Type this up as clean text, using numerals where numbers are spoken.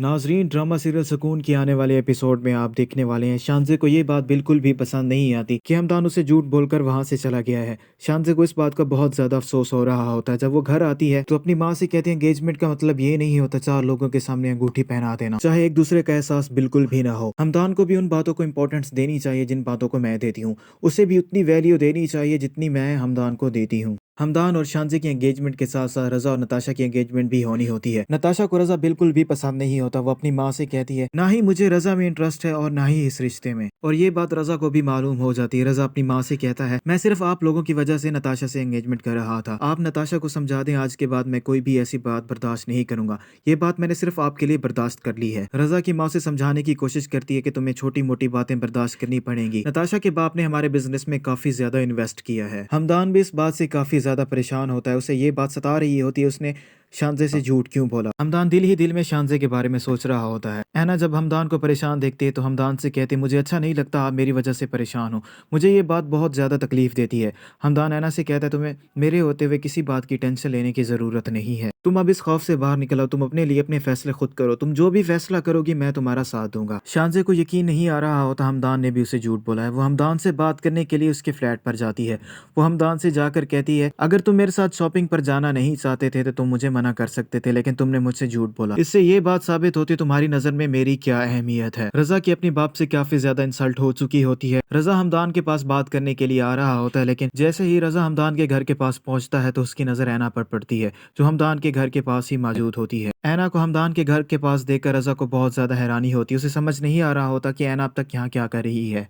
नाजरीन, drama serial सुकून के आने वाले एपिसोड में आप देखने वाले हैं शानजे को ये बात बिल्कुल भी पसंद नहीं आती कि हमदान उसे झूठ बोलकर वहां से चला गया है। शानजे को इस बात का बहुत ज्यादा अफसोस हो रहा होता है। जब वो घर आती है तो अपनी माँ से कहती है एंगेजमेंट का मतलब ये नहीं होता चार लोगों के सामने अंगूठी पहना देना, चाहे एक दूसरे का एहसास बिल्कुल भी ना हो। हमदान को भी उन बातों को इंपॉर्टेंस देनी चाहिए जिन बातों को मैं देती हूँ, उसे भी उतनी वैल्यू देनी चाहिए जितनी मैं हमदान को देती हूँ। हमदान और शानजे की एंगेजमेंट के साथ साथ रजा और नताशा की एंगेजमेंट भी होनी होती है। नताशा को रजा बिल्कुल भी पसंद नहीं होता। वो अपनी माँ से कहती है ना ही मुझे रजा में इंटरेस्ट है और ना ही इस रिश्ते में, और ये बात रजा को भी मालूम हो जाती है। रजा अपनी माँ से कहता है मैं सिर्फ आप लोगों की वजह से नताशा से एंगेजमेंट कर रहा था। आप नताशा को समझा दें आज के बाद मैं कोई भी ऐसी बात बर्दाश्त नहीं करूंगा। ये बात मैंने सिर्फ आपके लिए बर्दाश्त कर ली है। रजा की माँ से समझाने की कोशिश करती है कि तुम्हें छोटी मोटी बातें बर्दाश्त करनी पड़ेंगी। नताशा के बाप ने हमारे बिजनेस में काफी ज्यादा इन्वेस्ट किया है। हमदान भी इस बात से काफी ज्यादा परेशान होता है। उसे ये बात सता रही होती है उसने शानजे से झूठ क्यों बोला। हमदान दिल ही दिल में शानजे के बारे में सोच रहा होता है। ऐना जब हमदान को परेशान देखती है तो हमदान से कहती है मुझे अच्छा नहीं लगता आप मेरी वजह से परेशान हो, मुझे ये बात बहुत ज़्यादा तकलीफ देती है। हमदान ऐना से कहता है तुम्हें मेरे होते हुए किसी बात की टेंशन लेने की ज़रूरत नहीं है। तुम अब इस खौफ से बाहर निकलो, तुम अपने लिए अपने फैसले खुद करो, तुम जो भी फैसला करोगी मैं तुम्हारा साथ दूंगा। शानजे को यकीन नहीं आ रहा होता हमदान ने भी उसे झूठ बोला है। वो हमदान से बात करने के लिए उसके फ्लैट पर जाती है। वो हमदान से जाकर कहती है अगर तुम मेरे साथ शॉपिंग पर जाना नहीं चाहते थे तो तुम मुझे मना कर सकते थे, लेकिन तुमने मुझसे झूठ बोला। इससे ये बात साबित होती तुम्हारी नजर में मेरी क्या अहमियत है। रजा की अपने बाप से काफी ज्यादा इंसल्ट हो चुकी होती है। रजा हमदान के पास बात करने के लिए आ रहा होता है, लेकिन जैसे ही रजा हमदान के घर के पास पहुंचता है तो उसकी नजर ऐना पर पड़ती है जो हमदान के घर के पास ही मौजूद होती है। ऐना को हमदान के घर के पास देखकर रजा को बहुत ज्यादा हैरानी होती है। उसे समझ नहीं आ रहा होता कि ऐना अब तक यहाँ क्या कर रही है।